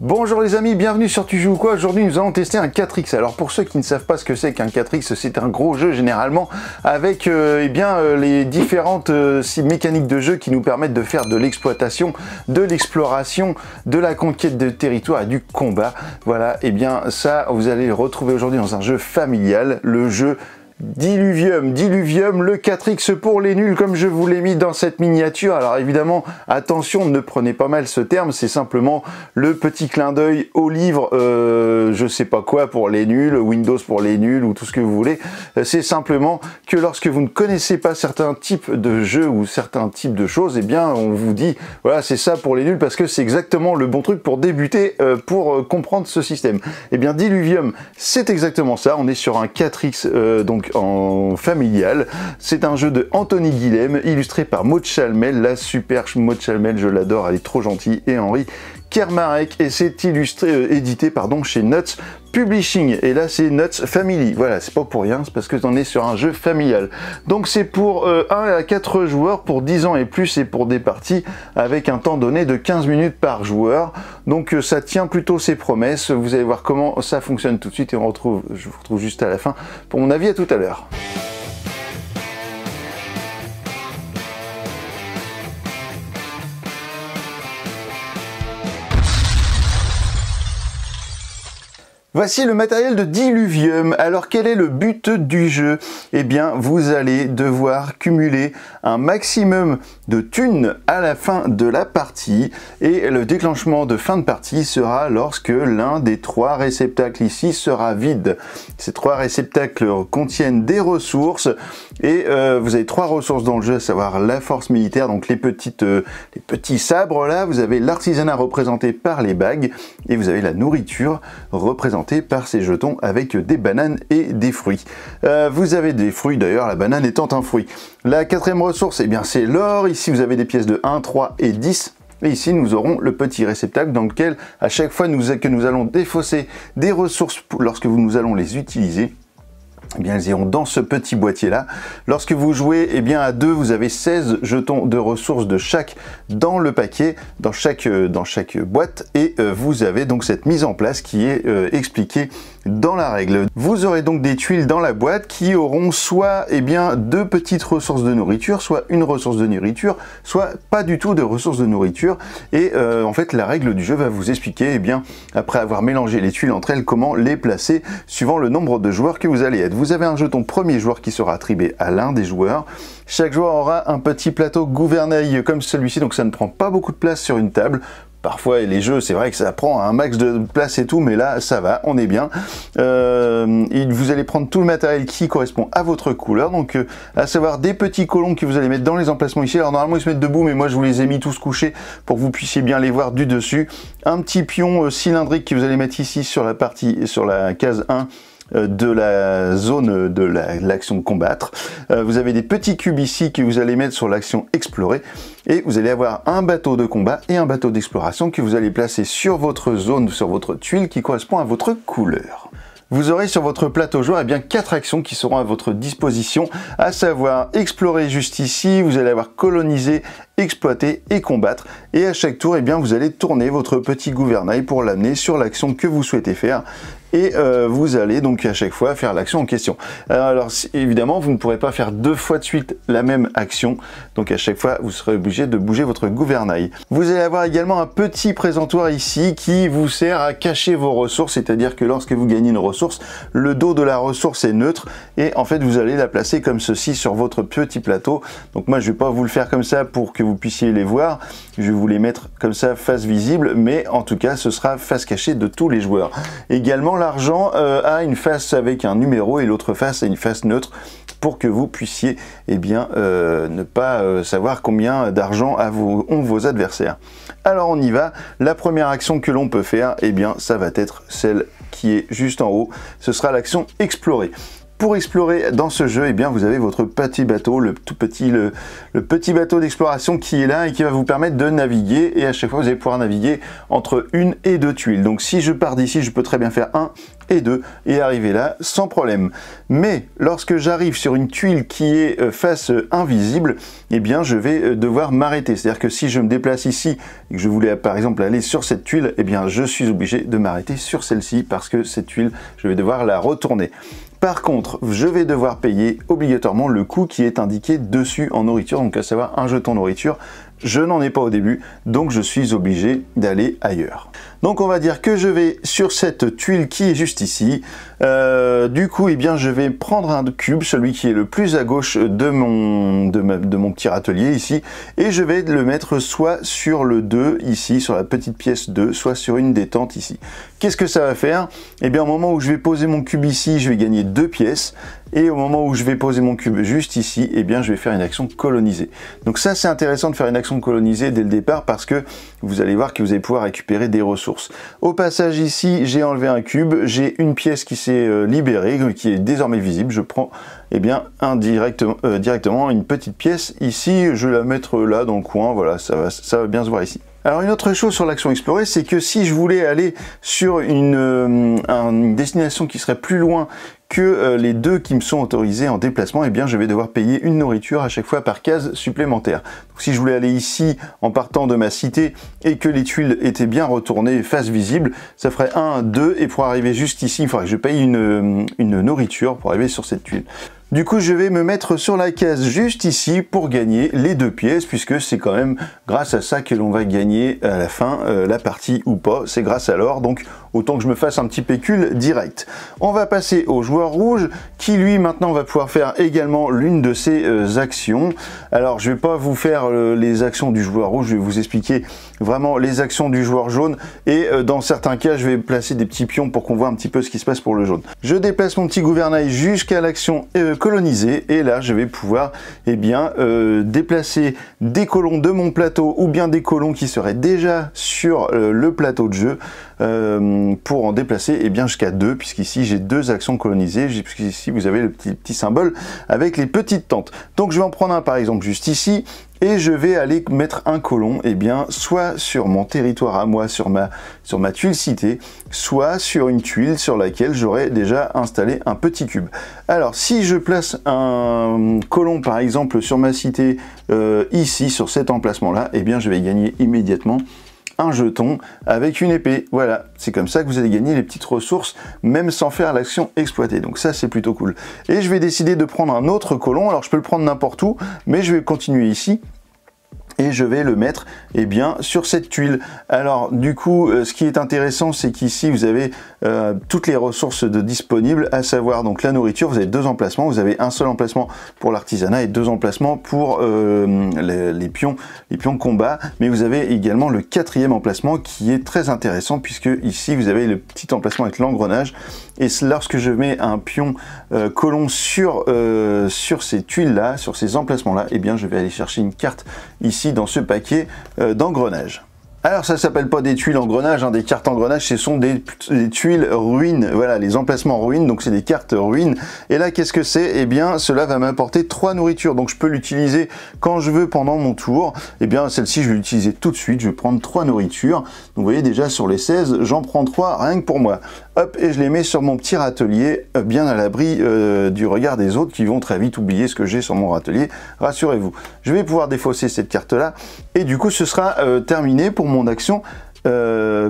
Bonjour les amis, bienvenue sur Tu joues ou quoi. Aujourd'hui nous allons tester un 4X. Alors pour ceux qui ne savent pas ce que c'est qu'un 4X, c'est un gros jeu généralement avec les différentes mécaniques de jeu qui nous permettent de faire de l'exploitation, de l'exploration, de la conquête de territoire et du combat. Voilà, et bien ça vous allez le retrouver aujourd'hui dans un jeu familial, le jeu Diluvium, le 4X pour les nuls comme je vous l'ai mis dans cette miniature. Alors évidemment, attention, ne prenez pas mal ce terme, c'est simplement le petit clin d'œil au livre, je sais pas quoi pour les nuls, Windows pour les nuls ou tout ce que vous voulez. C'est simplement que lorsque vous ne connaissez pas certains types de jeux ou certains types de choses, eh bien on vous dit, voilà c'est ça pour les nuls parce que c'est exactement le bon truc pour débuter, pour comprendre ce système. Eh bien Diluvium, c'est exactement ça, on est sur un 4X donc en familial. C'est un jeu de Anthony Guilhem, illustré par Maud Chalmel, la super Maud Chalmel, je l'adore, elle est trop gentille, et Henri Kermarek, et c'est édité chez Nuts Publishing, et là c'est Nuts Family, voilà, c'est pas pour rien, c'est parce que on est sur un jeu familial. Donc c'est pour 1 à 4 joueurs, pour 10 ans et plus, et pour des parties avec un temps donné de 15 minutes par joueur. Donc ça tient plutôt ses promesses, vous allez voir comment ça fonctionne tout de suite, et je vous retrouve juste à la fin pour mon avis. À tout à l'heure. Voici le matériel de Diluvium. Alors quel est le but du jeu? Eh bien vous allez devoir cumuler un maximum de thunes à la fin de la partie, et le déclenchement de fin de partie sera lorsque l'un des 3 réceptacles ici sera vide. Ces 3 réceptacles contiennent des ressources, et vous avez 3 ressources dans le jeu, à savoir la force militaire, donc les petits sabres là, vous avez l'artisanat représenté par les bagues, et vous avez la nourriture représentée par ces jetons avec des bananes et des fruits. Vous avez des fruits d'ailleurs, la banane étant un fruit. La 4e ressource, eh bien c'est l'or. Ici vous avez des pièces de 1, 3 et 10. Et ici nous aurons le petit réceptacle dans lequel à chaque fois que nous allons défausser des ressources lorsque nous allons les utiliser, eh bien, elles iront dans ce petit boîtier là. Lorsque vous jouez, eh bien, à 2, vous avez 16 jetons de ressources de chaque dans le paquet, dans chaque boîte, et vous avez donc cette mise en place qui est expliquée dans la règle. Vous aurez donc des tuiles dans la boîte qui auront soit 2 petites ressources de nourriture, soit une ressource de nourriture, soit pas du tout de ressources de nourriture. Et en fait, la règle du jeu va vous expliquer, après avoir mélangé les tuiles entre elles, comment les placer suivant le nombre de joueurs que vous allez être. Vous avez un jeton premier joueur qui sera attribué à l'un des joueurs. Chaque joueur aura un petit plateau gouvernail comme celui-ci, donc ça ne prend pas beaucoup de place sur une table. Parfois les jeux, c'est vrai que ça prend un max de place et tout, mais là ça va, on est bien. Vous allez prendre tout le matériel qui correspond à votre couleur, donc à savoir des petits colons que vous allez mettre dans les emplacements ici. Alors normalement ils se mettent debout, mais moi je vous les ai mis tous couchés pour que vous puissiez bien les voir du dessus. Un petit pion cylindrique que vous allez mettre ici sur la case 1 de la zone de l'action combattre. Vous avez des petits cubes ici que vous allez mettre sur l'action explorer, et vous allez avoir un bateau de combat et un bateau d'exploration que vous allez placer sur votre zone, sur votre tuile qui correspond à votre couleur. Vous aurez sur votre plateau joueur 4 actions qui seront à votre disposition, à savoir explorer juste ici, vous allez avoir coloniser, exploiter et combattre, et à chaque tour vous allez tourner votre petit gouvernail pour l'amener sur l'action que vous souhaitez faire, et vous allez donc à chaque fois faire l'action en question. Alors évidemment vous ne pourrez pas faire 2 fois de suite la même action, donc à chaque fois vous serez obligé de bouger votre gouvernail. Vous allez avoir également un petit présentoir ici qui vous sert à cacher vos ressources, c'est-à-dire que lorsque vous gagnez une ressource, le dos de la ressource est neutre, et en fait vous allez la placer comme ceci sur votre petit plateau. Donc moi je vais pas vous le faire comme ça pour que vous puissiez les voir, je vais vous les mettre comme ça face visible, mais en tout cas ce sera face cachée de tous les joueurs. Également l'argent a une face avec un numéro et l'autre face a une face neutre pour que vous puissiez ne pas savoir combien d'argent ont vos adversaires. Alors on y va. La première action que l'on peut faire, ça va être celle qui est juste en haut, ce sera l'action explorer. Pour explorer dans ce jeu, vous avez votre petit bateau, le petit bateau d'exploration qui est là et qui va vous permettre de naviguer, et à chaque fois vous allez pouvoir naviguer entre 1 et 2 tuiles. Donc si je pars d'ici, je peux très bien faire 1 et 2 et arriver là sans problème. Mais lorsque j'arrive sur une tuile qui est face invisible, eh bien je vais devoir m'arrêter. C'est-à-dire que si je me déplace ici et que je voulais par exemple aller sur cette tuile, eh bien je suis obligé de m'arrêter sur celle-ci parce que cette tuile, je vais devoir la retourner. Par contre, je vais devoir payer obligatoirement le coût qui est indiqué dessus en nourriture, donc à savoir un jeton nourriture. Je n'en ai pas au début, donc je suis obligé d'aller ailleurs. Donc on va dire que je vais sur cette tuile qui est juste ici. Du coup, eh bien, je vais prendre un cube, celui qui est le plus à gauche de mon petit râtelier ici, et je vais le mettre soit sur le 2 ici, sur la petite pièce 2, soit sur une des tentes ici. Qu'est-ce que ça va faire? Eh bien, au moment où je vais poser mon cube ici, je vais gagner 2 pièces. Et au moment où je vais poser mon cube juste ici, eh bien, je vais faire une action colonisée. Donc ça, c'est intéressant de faire une action colonisée dès le départ parce que vous allez voir que vous allez pouvoir récupérer des ressources. Au passage ici, j'ai enlevé un cube, j'ai une pièce qui s'est libérée, qui est désormais visible. Je prends eh bien, directement une petite pièce ici, je vais la mettre là dans le coin, voilà, ça va bien se voir ici. Alors une autre chose sur l'action explorer, c'est que si je voulais aller sur une destination qui serait plus loin que les 2 qui me sont autorisés en déplacement, eh bien je vais devoir payer une nourriture à chaque fois par case supplémentaire. Donc, si je voulais aller ici en partant de ma cité et que les tuiles étaient bien retournées face visible, ça ferait 1, 2 et pour arriver juste ici, il faudrait que je paye une nourriture pour arriver sur cette tuile. Du coup, je vais me mettre sur la case juste ici pour gagner les 2 pièces, puisque c'est quand même grâce à ça que l'on va gagner à la fin la partie ou pas. C'est grâce à l'or, donc autant que je me fasse un petit pécule direct. On va passer au joueur rouge, qui lui maintenant va pouvoir faire également l'une de ses actions. Alors, je vais pas vous faire les actions du joueur rouge, je vais vous expliquer vraiment les actions du joueur jaune, et dans certains cas, je vais placer des petits pions pour qu'on voit un petit peu ce qui se passe pour le jaune. Je déplace mon petit gouvernail jusqu'à l'action coloniser et là je vais pouvoir eh bien déplacer des colons de mon plateau ou bien des colons qui seraient déjà sur le plateau de jeu pour en déplacer eh bien jusqu'à 2, puisqu'ici j'ai 2 actions colonisées, puisqu'ici vous avez le petit symbole avec les petites tentes. Donc je vais en prendre un par exemple juste ici et je vais aller mettre un colon eh bien soit sur mon territoire à moi, sur ma tuile cité, soit sur une tuile sur laquelle j'aurais déjà installé un petit cube. Alors si je place un colon par exemple sur ma cité ici, sur cet emplacement là, eh bien je vais gagner immédiatement un jeton avec une épée. Voilà, c'est comme ça que vous allez gagner les petites ressources, même sans faire l'action exploiter. Donc ça, c'est plutôt cool. Et je vais décider de prendre un autre colon. Alors, je peux le prendre n'importe où, mais je vais continuer ici. Et je vais le mettre eh bien, sur cette tuile. Alors du coup, ce qui est intéressant, c'est qu'ici, vous avez toutes les ressources disponibles, à savoir donc la nourriture. Vous avez 2 emplacements. Vous avez un seul emplacement pour l'artisanat et 2 emplacements pour les pions combat. Mais vous avez également le 4e emplacement qui est très intéressant, puisque ici, vous avez le petit emplacement avec l'engrenage. Et lorsque je mets un pion colon sur ces tuiles-là, sur ces emplacements-là, eh bien, je vais aller chercher une carte ici dans ce paquet d'engrenages. Alors ça s'appelle pas des tuiles engrenages, des cartes engrenages, ce sont des tuiles ruines, voilà, les emplacements ruines, donc c'est des cartes ruines. Et là qu'est-ce que c'est? Eh bien cela va m'apporter 3 nourritures, donc je peux l'utiliser quand je veux pendant mon tour. Eh bien celle-ci je vais l'utiliser tout de suite, je vais prendre 3 nourritures. Donc vous voyez déjà sur les 16, j'en prends 3 rien que pour moi. Hop, et je les mets sur mon petit râtelier, bien à l'abri du regard des autres qui vont très vite oublier ce que j'ai sur mon râtelier, rassurez-vous. Je vais pouvoir défausser cette carte-là, et du coup ce sera terminé pour mon action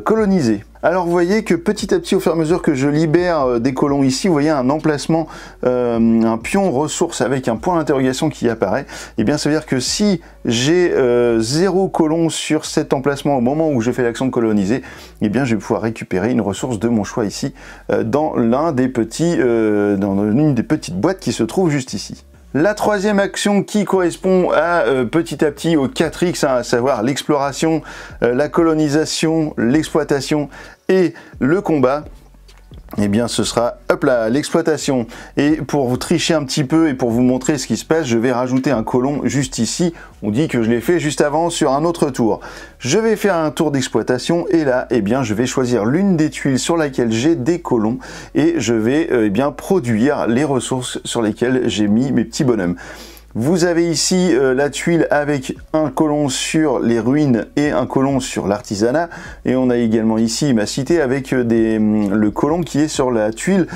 colonisée. Alors vous voyez que petit à petit, au fur et à mesure que je libère des colons ici, vous voyez un emplacement, un pion ressource avec un point d'interrogation qui apparaît. Et bien ça veut dire que si j'ai 0 colon sur cet emplacement au moment où je fais l'action de coloniser, et bien je vais pouvoir récupérer une ressource de mon choix ici dans l'une des petites boîtes qui se trouve juste ici. La 3e action qui correspond à petit au 4X, à savoir l'exploration, la colonisation, l'exploitation et le combat, eh bien ce sera hop là l'exploitation. Et pour vous tricher un petit peu et pour vous montrer ce qui se passe, je vais rajouter un colon juste ici. On dit que je l'ai fait juste avant sur un autre tour. Je vais faire un tour d'exploitation et là eh bien je vais choisir l'une des tuiles sur laquelle j'ai des colons et je vais eh bien produire les ressources sur lesquelles j'ai mis mes petits bonhommes. Vous avez ici la tuile avec un colon sur les ruines et un colon sur l'artisanat. Et on a également ici ma cité avec le colon qui est sur la tuile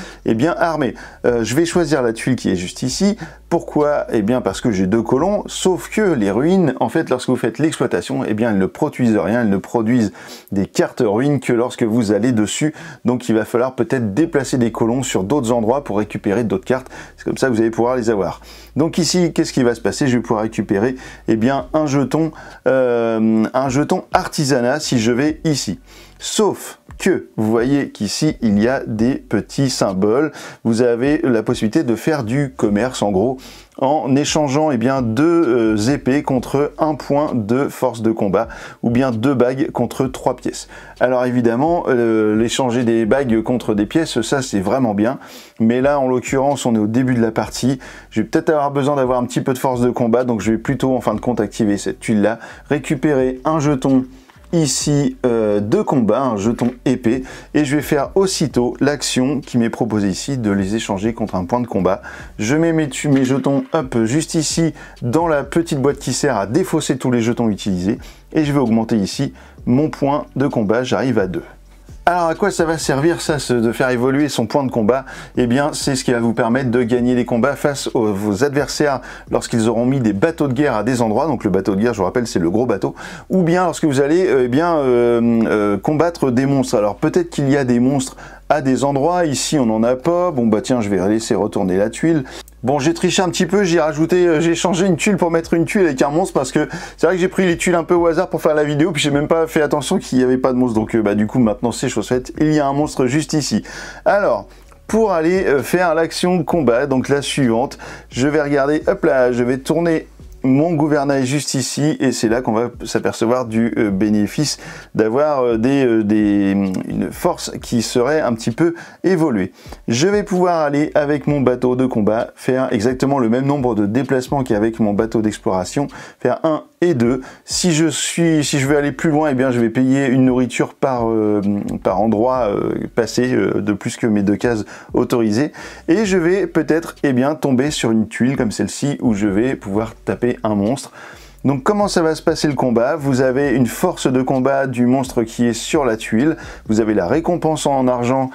armée. Je vais choisir la tuile qui est juste ici. Pourquoi? Eh bien parce que j'ai deux colons, sauf que les ruines, en fait, lorsque vous faites l'exploitation, eh bien elles ne produisent rien, elles ne produisent des cartes ruines que lorsque vous allez dessus. Donc il va falloir peut-être déplacer des colons sur d'autres endroits pour récupérer d'autres cartes. C'est comme ça que vous allez pouvoir les avoir. Donc ici, qu'est-ce qui va se passer? Je vais pouvoir récupérer un jeton artisanat si je vais ici. Sauf que vous voyez qu'ici il y a des petits symboles. Vous avez la possibilité de faire du commerce en gros en échangeant deux épées contre un point de force de combat ou bien deux bagues contre 3 pièces. Alors évidemment l'échanger des bagues contre des pièces, ça c'est vraiment bien, mais là en l'occurrence on est au début de la partie, je vais peut-être avoir besoin d'avoir un petit peu de force de combat, donc je vais plutôt en fin de compte activer cette tuile là, récupérer un jeton ici de combat, un jeton épée, et je vais faire aussitôt l'action qui m'est proposée ici de les échanger contre un point de combat. Je mets mes jetons juste ici dans la petite boîte qui sert à défausser tous les jetons utilisés et je vais augmenter ici mon point de combat, j'arrive à 2. Alors à quoi ça va servir ça, de faire évoluer son point de combat? Eh bien c'est ce qui va vous permettre de gagner les combats face à vos adversaires lorsqu'ils auront mis des bateaux de guerre à des endroits, donc le bateau de guerre je vous rappelle c'est le gros bateau, ou bien lorsque vous allez combattre des monstres. Alors peut-être qu'il y a des monstres à des endroits, ici on n'en a pas, bon bah tiens je vais laisser retourner la tuile. Bon, j'ai triché un petit peu, j'ai changé une tuile pour mettre une tuile avec un monstre parce que c'est vrai que j'ai pris les tuiles un peu au hasard pour faire la vidéo, puis j'ai même pas fait attention qu'il n'y avait pas de monstre. Donc du coup maintenant c'est chose faite, il y a un monstre juste ici. Alors, pour aller faire l'action combat, donc la suivante, je vais regarder, hop là, je vais tourner mon gouvernail juste ici et c'est là qu'on va s'apercevoir du bénéfice d'avoir une force qui serait un petit peu évoluée. Je vais pouvoir aller avec mon bateau de combat faire exactement le même nombre de déplacements qu'avec mon bateau d'exploration, faire 1 et 2. Si je veux aller plus loin, eh bien je vais payer une nourriture par endroit passé de plus que mes 2 cases autorisées et je vais peut-être tomber sur une tuile comme celle-ci où je vais pouvoir taper un monstre. Donc comment ça va se passer le combat? Vous avez une force de combat du monstre qui est sur la tuile, vous avez la récompense en argent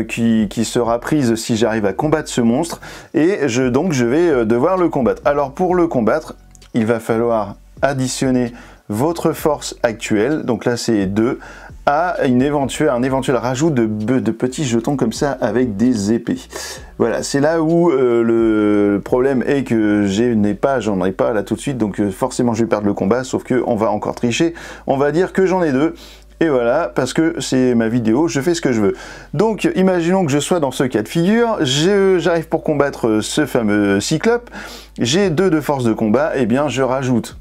qui sera prise si j'arrive à combattre ce monstre et donc je vais devoir le combattre. Alors pour le combattre, il va falloir additionner votre force actuelle, donc là c'est 2, à un éventuel rajout de petits jetons comme ça avec des épées. Voilà, c'est là où le problème est que j'en ai pas là tout de suite, donc forcément je vais perdre le combat, sauf que on va encore tricher, on va dire que j'en ai 2. Et voilà, parce que c'est ma vidéo, je fais ce que je veux. Donc, imaginons que je sois dans ce cas de figure, j'arrive pour combattre ce fameux cyclope, j'ai 2 de force de combat, et bien je rajoute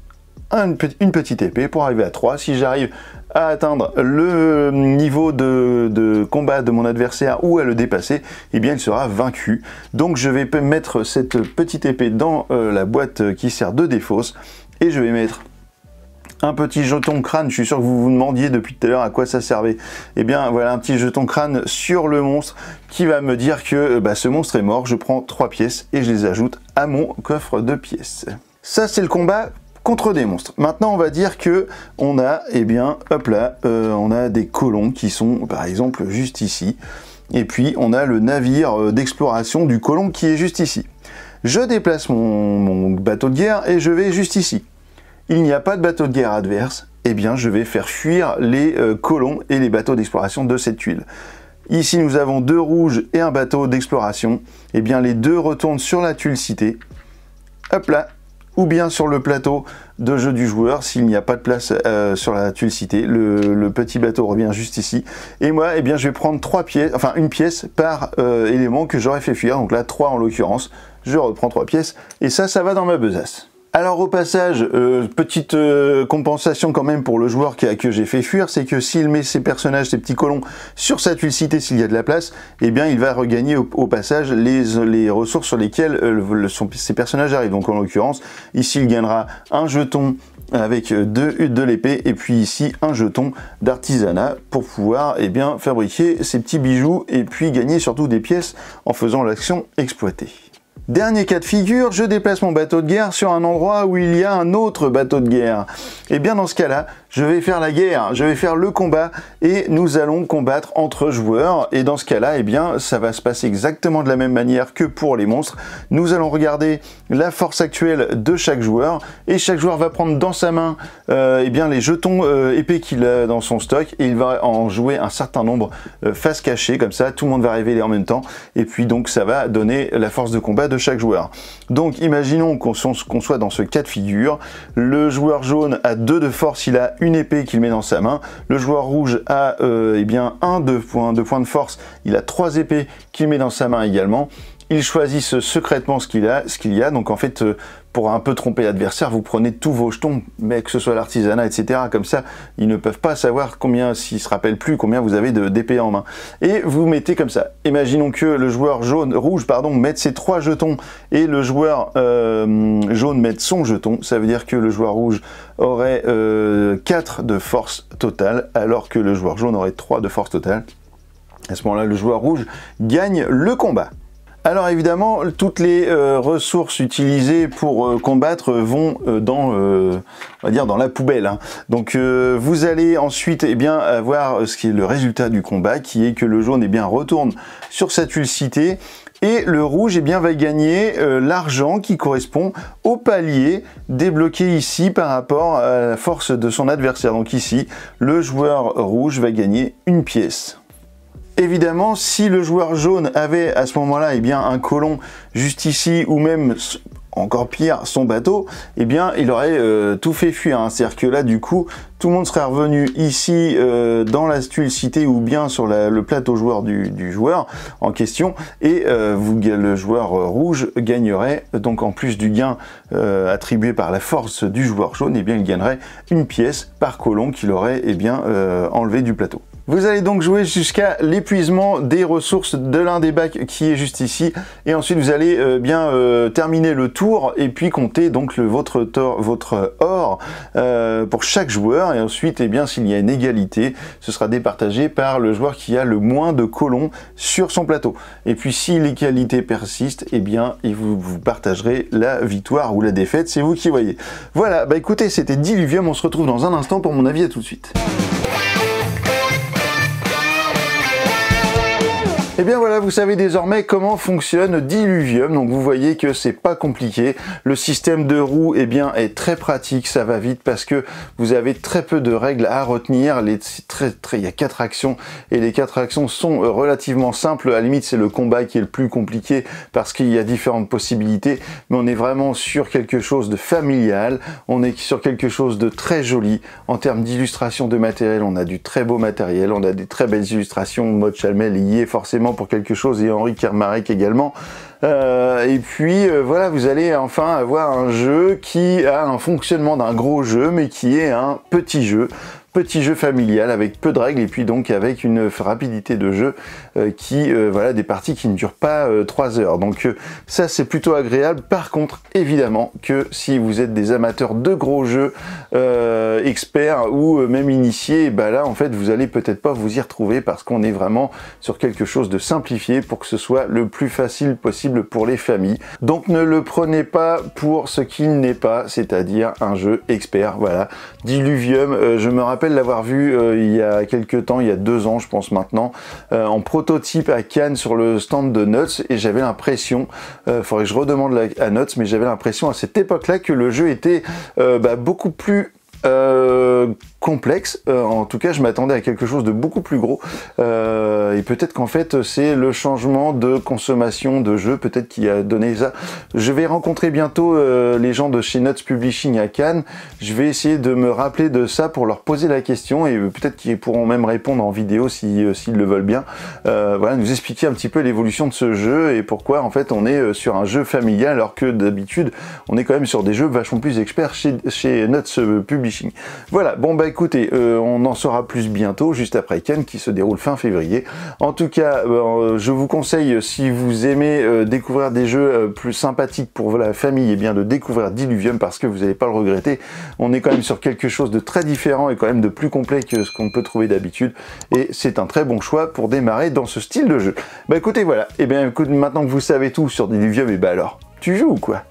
une petite épée pour arriver à 3. Si j'arrive à atteindre le niveau de combat de mon adversaire ou à le dépasser, eh bien il sera vaincu. Donc je vais mettre cette petite épée dans la boîte qui sert de défausse et je vais mettre un petit jeton crâne. Je suis sûr que vous vous demandiez depuis tout à l'heure à quoi ça servait. Eh bien voilà, un petit jeton crâne sur le monstre qui va me dire que ce monstre est mort. Je prends 3 pièces et je les ajoute à mon coffre de pièces. Ça c'est le combat contre des monstres. Maintenant on va dire que on a, on a des colons qui sont par exemple juste ici, et puis on a le navire d'exploration du colon qui est juste ici. Je déplace mon bateau de guerre et je vais juste ici. Il n'y a pas de bateau de guerre adverse, et bien je vais faire fuir les colons et les bateaux d'exploration de cette tuile. Ici nous avons 2 rouges et un bateau d'exploration, et bien les 2 retournent sur la tuile citée, hop là, ou bien sur le plateau de jeu du joueur s'il n'y a pas de place sur la tuile citée. Le petit bateau revient juste ici. Et moi, je vais prendre 3 pièces, enfin une pièce par élément que j'aurais fait fuir. Donc là, 3 en l'occurrence. Je reprends 3 pièces. Et ça va dans ma besace. Alors au passage, petite compensation quand même pour le joueur que j'ai fait fuir, c'est que s'il met ses personnages, ses petits colons sur sa tuile citée s'il y a de la place, eh bien il va regagner au passage les ressources sur lesquelles ses personnages arrivent. Donc en l'occurrence, ici il gagnera un jeton avec de l'épée et puis ici un jeton d'artisanat pour pouvoir fabriquer ses petits bijoux et puis gagner surtout des pièces en faisant l'action exploiter. Dernier cas de figure, je déplace mon bateau de guerre sur un endroit où il y a un autre bateau de guerre. Et bien dans ce cas-là, je vais faire la guerre, je vais faire le combat et nous allons combattre entre joueurs. Et dans ce cas-là, eh bien, ça va se passer exactement de la même manière que pour les monstres. Nous allons regarder la force actuelle de chaque joueur et chaque joueur va prendre dans sa main eh bien, les jetons épées qu'il a dans son stock et il va en jouer un certain nombre face cachée, comme ça tout le monde va révéler en même temps et puis donc ça va donner la force de combat de chaque joueur. Donc imaginons qu'on soit dans ce cas de figure, le joueur jaune a 2 de force, il a une épée qu'il met dans sa main, le joueur rouge a eh bien 1 de points de force, il a 3 épées qu'il met dans sa main également. Ils choisissent secrètement ce qu'il y a, donc en fait pour un peu tromper l'adversaire, vous prenez tous vos jetons, mais que ce soit l'artisanat, etc. Comme ça, ils ne peuvent pas savoir combien, s'ils se rappellent plus combien vous avez d'épées en main. Et vous mettez comme ça. Imaginons que le joueur rouge mette ses 3 jetons et le joueur jaune mette son jeton. Ça veut dire que le joueur rouge aurait 4 de force totale, alors que le joueur jaune aurait 3 de force totale. À ce moment-là, le joueur rouge gagne le combat. Alors évidemment, toutes les ressources utilisées pour combattre vont on va dire dans la poubelle. Hein. Donc vous allez ensuite eh bien, avoir ce qui est le résultat du combat, qui est que le jaune eh bien, retourne sur sa tuile citée et le rouge eh bien, va gagner l'argent qui correspond au palier débloqué ici par rapport à la force de son adversaire. Donc ici, le joueur rouge va gagner une pièce. Évidemment, si le joueur jaune avait à ce moment-là eh bien, un colon juste ici, ou même, encore pire, son bateau, eh bien, il aurait tout fait fuir. Hein. C'est-à-dire que là, du coup, tout le monde serait revenu ici dans la tuile citée ou bien sur le plateau joueur du joueur en question, et le joueur rouge gagnerait, donc en plus du gain attribué par la force du joueur jaune, eh bien, il gagnerait une pièce par colon qu'il aurait eh bien, enlevé du plateau. Vous allez donc jouer jusqu'à l'épuisement des ressources de l'un des bacs qui est juste ici, et ensuite vous allez terminer le tour et puis compter donc votre or pour chaque joueur, et ensuite eh bien s'il y a une égalité, ce sera départagé par le joueur qui a le moins de colons sur son plateau. Et puis si l'égalité persiste, eh bien vous partagerez la victoire ou la défaite, c'est vous qui voyez. Voilà, bah écoutez, c'était Diluvium, on se retrouve dans un instant pour mon avis, à tout de suite. Et bien voilà, vous savez désormais comment fonctionne Diluvium, donc vous voyez que c'est pas compliqué. Le système de roues eh bien, est très pratique, ça va vite parce que vous avez très peu de règles à retenir. Il y a 4 actions et les 4 actions sont relativement simples. À la limite, c'est le combat qui est le plus compliqué parce qu'il y a différentes possibilités, mais on est vraiment sur quelque chose de familial, on est sur quelque chose de très joli. En termes d'illustration de matériel, on a du très beau matériel, on a des très belles illustrations. Maud Chalmel y est forcément pour quelque chose, et Henri Kermarek également. Et puis voilà, vous allez enfin avoir un jeu qui a un fonctionnement d'un gros jeu, mais qui est un petit jeu familial avec peu de règles, et puis donc avec une rapidité de jeu voilà, des parties qui ne durent pas 3 heures. Donc ça c'est plutôt agréable. Par contre, évidemment que si vous êtes des amateurs de gros jeux experts ou même initiés, bah là en fait vous allez peut-être pas vous y retrouver parce qu'on est vraiment sur quelque chose de simplifié pour que ce soit le plus facile possible pour les familles. Donc ne le prenez pas pour ce qu'il n'est pas, c'est-à-dire un jeu expert. Voilà, Diluvium, je me rappelle l'avoir vu il y a quelques temps, il y a 2 ans je pense maintenant, en prototype à Cannes sur le stand de Nuts, et j'avais l'impression, faudrait que je redemande à Nuts, mais j'avais l'impression à cette époque-là que le jeu était beaucoup plus complexe. En tout cas, je m'attendais à quelque chose de beaucoup plus gros. Et peut-être qu'en fait, c'est le changement de consommation de jeux, peut-être qui a donné ça. Je vais rencontrer bientôt les gens de chez Nuts Publishing à Cannes. Je vais essayer de me rappeler de ça pour leur poser la question, et peut-être qu'ils pourront même répondre en vidéo s'ils le veulent bien. Voilà, nous expliquer un petit peu l'évolution de ce jeu et pourquoi en fait on est sur un jeu familial alors que d'habitude on est quand même sur des jeux vachement plus experts chez Nuts Publishing. publishing. Voilà, bon bah écoutez, on en saura plus bientôt, juste après Cannes, qui se déroule fin février. En tout cas, je vous conseille, si vous aimez découvrir des jeux plus sympathiques pour la famille, et bien de découvrir Diluvium, parce que vous n'allez pas le regretter. On est quand même sur quelque chose de très différent et quand même de plus complet que ce qu'on peut trouver d'habitude, et c'est un très bon choix pour démarrer dans ce style de jeu. Bah écoutez, voilà, et bien écoute, maintenant que vous savez tout sur Diluvium, et bah alors, tu joues ou quoi?